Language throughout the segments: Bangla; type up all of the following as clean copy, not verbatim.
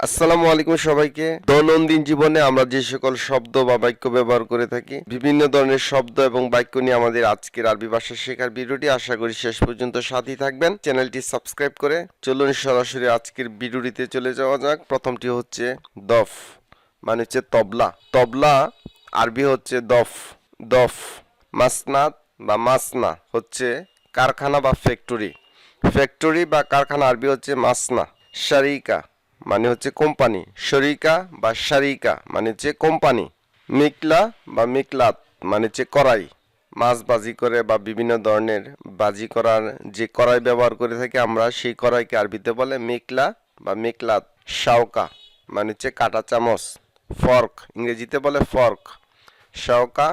আসসালামু আলাইকুম সবাইকে। দৈনন্দিন জীবনে আমরা যে সকল শব্দ বা বাক্য ব্যবহার করে থাকি, বিভিন্ন ধরনের শব্দ এবং বাক্য নিয়ে আমাদের আজকের আরবি ভাষা শেখার ভিডিওটি আশা করি শেষ পর্যন্ত সাথেই থাকবেন। চ্যানেলটি সাবস্ক্রাইব করে চলুন সরাসরি আজকের ভিডিওটিতে চলে যাওয়া যাক। প্রথমটি হচ্ছে দফ, মানে হচ্ছে তবলা। তবলা আরবি হচ্ছে দফ। দফ। মাসনাদ বা মাসনা হচ্ছে কারখানা বা ফ্যাক্টরি। ফ্যাক্টরি বা কারখানা আরবি হচ্ছে মাসনা। শারিকা মানে হচ্ছে কোম্পানি। শরিকা বা শারিকা মানে হচ্ছে কোম্পানি। মিকলা বা মিকলাত মানে হচ্ছে কড়াই। মাছ বাজি করে বা বিভিন্ন ধরনের বাজি করার যে কড়াই ব্যবহার করে থাকি আমরা, সেই কড়াইকে আরবিতে বলে মিকলা বা মিকলাত। শাওকা মানে হচ্ছে কাঁটা চামচ। ফর্ক ইংরেজিতে বলে ফর্ক। শাওকা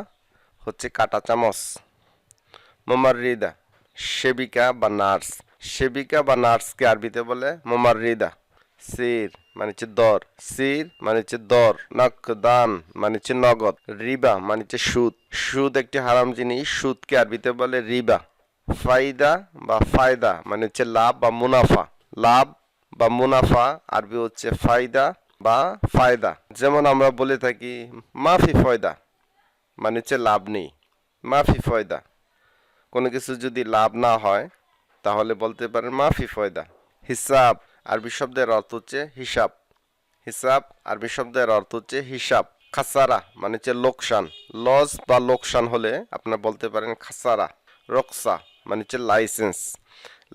হচ্ছে কাঁটা চামচ। মোমাররিদা সেবিকা বা নার্স। সেবিকা বা নার্সকে আরবিতে বলে মোমাররিদা। সির মানে হচ্ছে দর। সির মানে হচ্ছে দর। নকদান মানে হচ্ছে নগদ। রিবা মানে হচ্ছে সুদ। সুদ একটি হারাম জিনিস, সুদকে আরবিতে বলে রিবা। ফায়দা বা ফায়দা মানে হচ্ছে লাভ বা মুনাফা। লাভ বা মুনাফা আরবি হচ্ছে ফায়দা বা ফায়দা। যেমন আমরা বলে থাকি মাফি ফয়দা মানে হচ্ছে লাভ নেই। মাফি ফয়দা, কোনো কিছু যদি লাভ না হয় তাহলে বলতে পারেন মাফি ফয়দা। হিসাব আরবি শব্দের অর্থ হচ্ছে হিসাব। হিসাব আরবি শব্দের অর্থ হচ্ছে হিসাব। খাসারা মানে হচ্ছে লোকসান। লস বা লোকসান হলে আপনার বলতে পারেন খাসারা। রক্সা মানে হচ্ছে লাইসেন্স।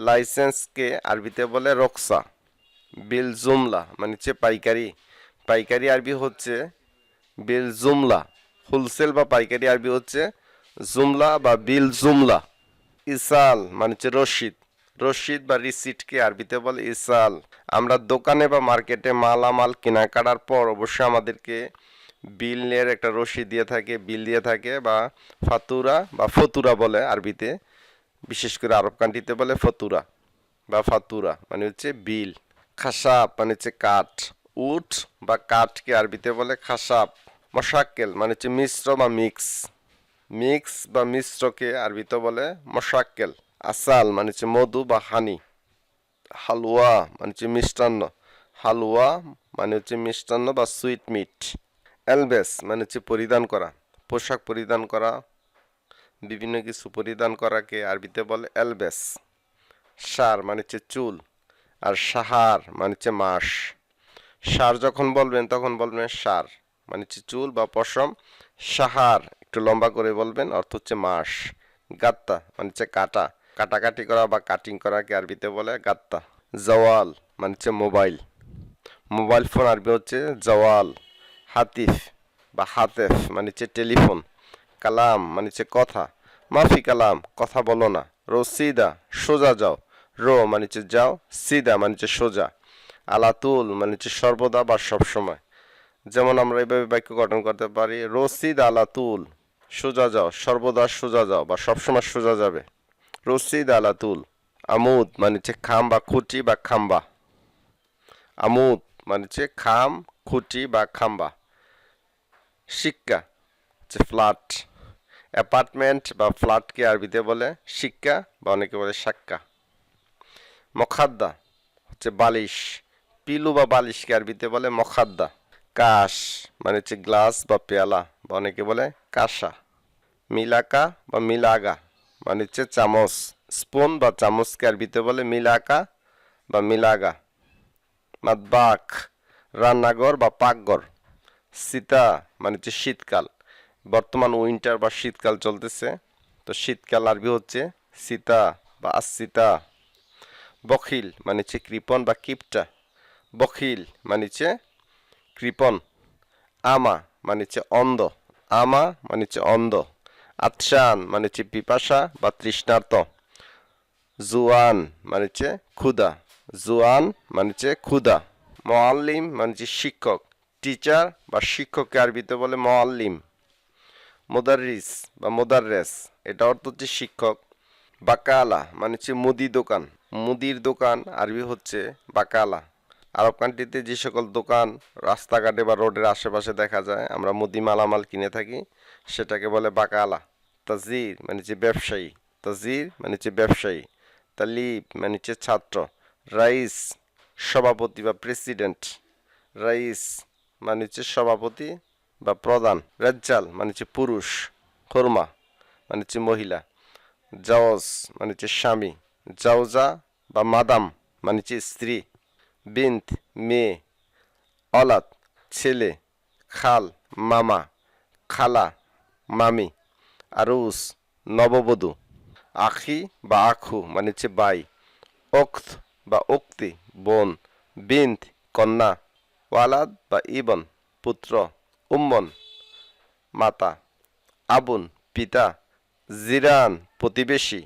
লাইসেন্সকে আরবিতে বলে রক্সা। বিল জুমলা মানে হচ্ছে পাইকারি। পাইকারি আরবি হচ্ছে বিল জুমলা। হোলসেল বা পাইকারি আরবি হচ্ছে জুমলা বা বিল জুমলা। ইসাল মানে হচ্ছে রসিদ। রসিদ বা রিসিটকে আরবিতে বলে ইসাল। আমরা দোকানে বা মার্কেটে মালামাল কেনাকাটার পর অবশ্যই আমাদেরকে বিলের একটা রসিদ দিয়ে থাকে, বিল দিয়ে থাকে, বা ফাতুরা বা ফতুরা বলে আরবিতে। বিশেষ করে আরব কান্ট্রিতে বলে ফতুরা বা ফাতুরা মানে হচ্ছে বিল। খাসাব মানে হচ্ছে কাঠ। উট বা কাঠকে আরবিতে বলে খাসাব। মশাক্কেল মানে হচ্ছে মিশ্র বা মিক্স। মিক্স বা মিশ্রকে আরবিতে বলে মশাক্কেল। আসাল মানে হচ্ছে মধু বা হানি। হালুয়া মানে হচ্ছে মিষ্টান্ন। হালুয়া মানে হচ্ছে মিষ্টান্ন বা সুইট মিট। এলবেস মানে হচ্ছে পরিধান করা, পোশাক পরিধান করা, বিভিন্ন কিছু পরিধান করাকে আরবিতে বলে এলবেস। সার মানে হচ্ছে চুল। আর সাহার মানে হচ্ছে মাস। সার যখন বলবেন তখন বলবেন সার মানে হচ্ছে চুল বা পশম। সাহার একটু লম্বা করে বলবেন, অর্থ হচ্ছে মাস। গাত্তা মানে হচ্ছে কাটা। কাটাকাটি করা বা কাটিং করাকে আরবিতে বলে গাত্তা। জওয়াল মানে হচ্ছে মোবাইল। মোবাইল ফোন আরবি হচ্ছে জওয়াল। হাতিফ বা হাতেফ মানে হচ্ছে টেলিফোন। কালাম মানে হচ্ছে কথা। মাফি কালাম কথা বলো না। রসিদা সোজা যাও। রো মানে হচ্ছে যাও। সিদা মানে হচ্ছে সোজা। আলাতুল মানে হচ্ছে সর্বদা বা সবসময়। যেমন আমরা এইভাবে বাক্য গঠন করতে পারি রসিদ আলাতুল, সোজা যাও, সর্বদা সোজা যাও বা সবসময় সোজা যাবে। রসিদ আলাতুল। আমুদ মানে হচ্ছে খাম বা খুঁটি বা খাম্বা। আমুদ মানে হচ্ছে খাম, খুঁটি বা খাম্বা। শিক্ষা হচ্ছে ফ্ল্যাট। অ্যাপার্টমেন্ট বা ফ্ল্যাটকে আরবিতে বলে শিক্ষা বা অনেকে বলে সাক্কা। মখাদ্দা হচ্ছে বালিশ। পিলু বা বালিশকে আরবিতে বলে মখাদ্দা। কাশ মানে হচ্ছে গ্লাস বা পেয়ালা বা অনেকে বলে কাঁসা। মিলাকা বা মিলাগা মানে হচ্ছে চামচ। স্পুন বা চামচকে আরবিতে বলে মিলাকা বা মিলাগা। মাতবাখ রান্নাঘর বা পাকঘর। শীতা মানে হচ্ছে শীতকাল। বর্তমান উইন্টার বা শীতকাল চলতেছে, তো শীতকাল আরবি হচ্ছে শীতা বা আসিতা। বখিল মানে হচ্ছে কৃপণ বা কিপটা। বখিল মানে হচ্ছে কৃপণ। আমা মানে হচ্ছে অন্ধ। আমা মানে হচ্ছে অন্ধ। আতশান মানে হচ্ছে পিপাসা বা তৃষ্ণার্ত। জুয়ান মানে হচ্ছে ক্ষুধা। জুয়ান মানে হচ্ছে ক্ষুধা। মোয়াল্লিম মানে হচ্ছে শিক্ষক। টিচার বা শিক্ষককে আরবিতে বলে মোয়াল্লিম। মোদাররিস বা মোদাররেস এটা অর্থ হচ্ছে শিক্ষক। বাকালা মানে হচ্ছে মুদি দোকান। মুদির দোকান আরবি হচ্ছে বাকালা। আরব কান্ট্রিতে যে সকল দোকান রাস্তাঘাটে বা রোডের আশেপাশে দেখা যায়, আমরা মুদি মালামাল কিনে থাকি, সেটাকে বলে বাকালা। তাজির মানে হচ্ছে ব্যবসায়ী। তাজির মানে হচ্ছে ব্যবসায়ী। তালিব মানে হচ্ছে ছাত্র। রাইস সভাপতি বা প্রেসিডেন্ট। রাইস মানে হচ্ছে সভাপতি বা প্রধান, রাজ্জাল মানে হচ্ছে পুরুষ, খোরমা মানে হচ্ছে মহিলা, জাওজ মানে হচ্ছে স্বামী, জাওজা বা মাদাম মানে হচ্ছে স্ত্রী, বিন্ত মেয়ে, অলাদ ছেলে, খাল মামা, খালা মামি, আরুস নববধূ, আখি বা আখু মানে হচ্ছে ভাই, অক্ত বা উক্তি বোন, বিন্ত কন্যা, ওয়ালাদ বা ইবন পুত্র, উম্মন মাতা, আবুন পিতা, জিরান প্রতিবেশী,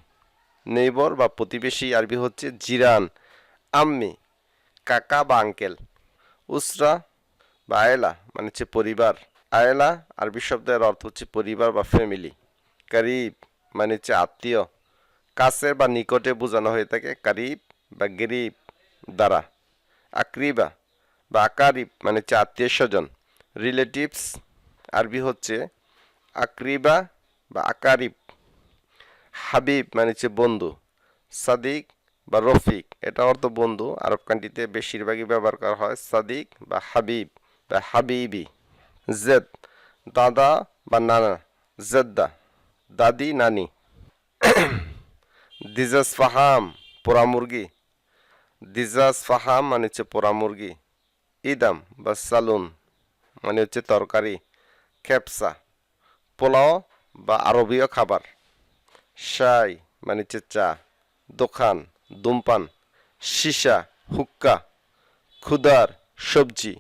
নেইবর বা প্রতিবেশী আরবি হচ্ছে জিরান, আম্মি কাকা বা আঙ্কেল, উসরা বা আয়লা মানে হচ্ছে পরিবার, আয়লা আরবি শব্দের অর্থ হচ্ছে পরিবার বা ফ্যামিলি, কারিব মানে হচ্ছে আত্মীয়, কাছের বা নিকটে বোঝানো হয়ে থাকে কারিব বা গরিব দ্বারা, আকরিবা বা আকারিব মানে হচ্ছে আত্মীয় স্বজন, রিলেটিভস আরবি হচ্ছে আকরিবা বা আকারিব, হাবিব মানে হচ্ছে বন্ধু, সাদিক বা রফিক এটা অর্থ বন্ধু, আরব কান্ট্রিতে বেশিরভাগই ব্যবহার করা হয় সাদিক বা হাবিব বা হাবিবি, জেদ দাদা বা নানা, জেদ্দা দাদি নানি, দিজাস ফাহাম পোড়া মুরগি, দিজাস ফাহাম মানে হচ্ছে পোড়া মুরগি, ইদাম বা সালুন মানে হচ্ছে তরকারি, খেপসা পোলাও বা আরবীয় খাবার, শাই মানে হচ্ছে চা, দোকান ধূমপান, সীসা হুক্কা, খুদার সবজি,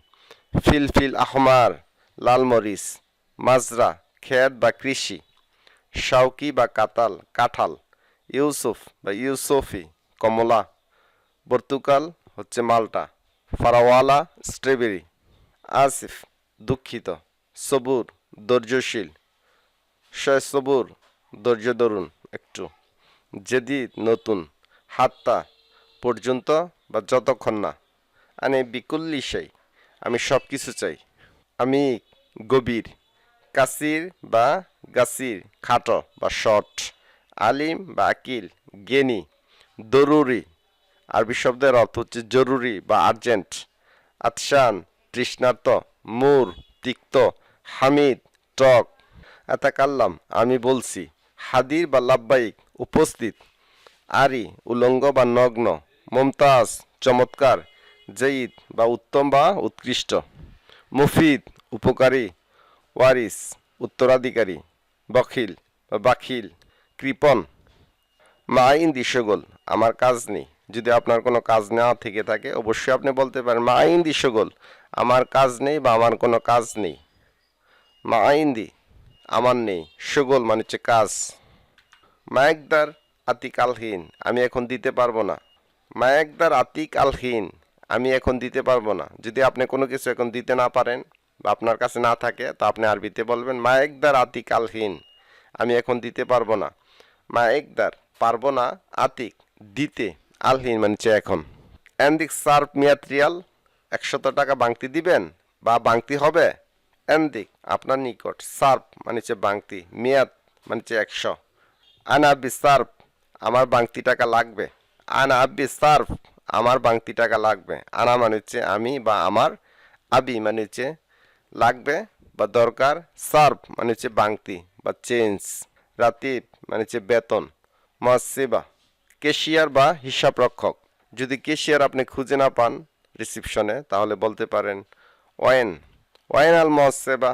ফিলফিল আহমার লাল মরিচ, মাজরা ক্ষেত বা কৃষি, শাউকি বা কাতাল কাঁঠাল, ইউসুফ বা ইউসুফি কমলা, পর্তুগাল হচ্ছে মাল্টা, ফারাওয়ালা স্ট্রবেরি, আসিফ দুঃখিত, সবুর ধৈর্যশীল, সবুর ধৈর্য ধরুন একটু, জেদিদ নতুন, হাত্তা পর্যন্ত বা যতক্ষণ না, আনে বিকুল্লি সেই আমি সব কিছু চাই, আমি গভীর, কাসির বা গাসির খাটো বা শর্ট, আলিম বা আকিল জ্ঞানী, দরুরি আরবি শব্দের অর্থ হচ্ছে জরুরি বা আর্জেন্ট, আতশান তৃষ্ণার্ত, মুর তিক্ত, হামিদ টক, আতাকাল্লাম আমি বলছি, হাদির বা লাব্বাইক উপস্থিত, আরি উলঙ্গ বা নগ্ন, মুমতাজ চমৎকার, জয়ীদ বা উত্তম বা উৎকৃষ্ট, মুফিদ উপকারী, ওয়ারিস উত্তরাধিকারী, বখিল বা বাখিল কৃপণ, মাইন দিশগোল আমার কাজ নেই, যদি আপনার কোনো কাজ না থেকে থাকে অবশ্যই আপনি বলতে পারেন মাইন দিশগোল আমার কাজ নেই বা আমার কোনো কাজ নেই, মাইন্দি আমার নেই, সুগোল মানে হচ্ছে কাজ, মায়েকদার আতিক আলহীন আমি এখন দিতে পারবো না, মায়েকদার আতিক আলহীন আমি এখন দিতে পারবো না, যদি আপনি কোনো কিছু এখন দিতে না পারেন বা আপনার কাছে না থাকে তা আপনি আরবিতে বলবেন মায়েকদার আতিক আলহীন আমি এখন দিতে পারবো না, মায়েকদার পারবো না, আতিক দিতে, আলহীন মানে হচ্ছে এখন, এন্দিক সার্ফ মিয়াত্রিয়াল 100 টাকা বাংতি দিবেন বা বাংতি হবে, এন্দিক আপনার নিকট, সার্ফ মানে হচ্ছে বাংতি, মেয়াদ মানে হচ্ছে 100, আনা আব্বি সার্ফ আমার বাংতি টাকা লাগবে, আনা আব্বি সার্ফ আমার বাংতি টাকা লাগবে, আনা মানে হচ্ছে আমি বা আমার, আবি মানে হচ্ছে লাগবে বা দরকার, সার্ফ মানে হচ্ছে বাংতি বা চেঞ্জ, রাতিব মানে হচ্ছে বেতন, মহাসিবা কেশিয়ার বা হিসাব রক্ষক, যদি কেশিয়ার আপনি খুঁজে না পান রিসিপশনে তাহলে বলতে পারেন ওয়েন, ওয়েন আল মহাসেবা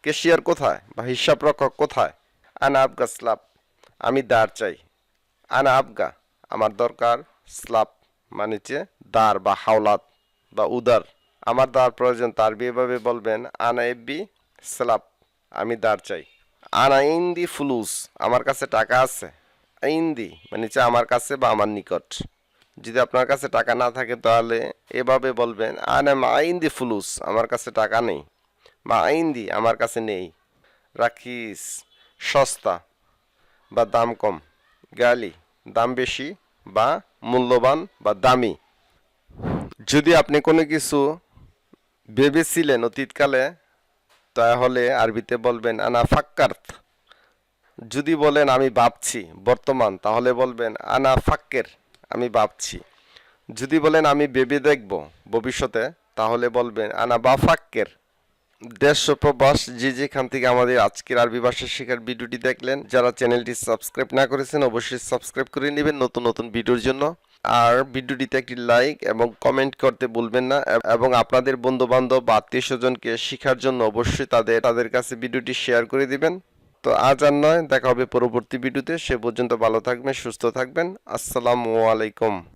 কেশিয়ার কোথায় বা হিসাব রক্ষক কোথায়, আনা আবগা স্লাব আমি দাঁড় চাই, আনা আবগা আমার দরকার, স্লাব মানে হচ্ছে দাঁড় বা হাওলাত বা উদার, আমার দাঁড় প্রয়োজন তার এভাবে বলবেন আনা এব্বি স্লাব আমি দাঁড় চাই, আনা ইন্দি ফুলুস আমার কাছে টাকা আছে, ইন্দি মানে হচ্ছে আমার কাছে বা আমার নিকট, যদি আপনার কাছে টাকা না থাকে তাহলে এভাবে বলবেন আনা মা ইন্দি ফুলুস আমার কাছে টাকা নেই, মা ইন্দি আমার কাছে নেই, রাখিস সস্তা বা দাম কম, গালি দাম বেশি বা মূল্যবান বা দামি, যদি আপনি কোনো কিছু ভেবেছিলেন অতীতকালে তাহলে আরবিতে বলবেন আনা ফাক্কার্ত, যদি বলেন আমি ভাবছি বর্তমান তাহলে বলবেন আনা ফাক্কের আমি ভাবছি, যদি বলেন আমি ভেবে দেখব ভবিষ্যতে তাহলে বলবেন আনা বাফাক্কের। দেশ ও প্রবাস যে যেখান থেকে আমাদের আজকের আরবি ভাষা শেখার ভিডিওটি দেখলেন, যারা চ্যানেলটি সাবস্ক্রাইব না করেছেন অবশ্যই সাবস্ক্রাইব করে নেবেন নতুন নতুন ভিডিওর জন্য। আর ভিডিওটিতে একটি লাইক এবং কমেন্ট করতে ভুলবেন না, এবং আপনাদের বন্ধু বান্ধব বা আত্মীয় স্বজনকে শেখার জন্য অবশ্যই তাদের কাছে ভিডিওটি শেয়ার করে দিবেন। তো আজ আর নয়, দেখা হবে পরবর্তী ভিডিওতে। সে পর্যন্ত ভালো থাকবেন, সুস্থ থাকবেন। আসসালামু আলাইকুম।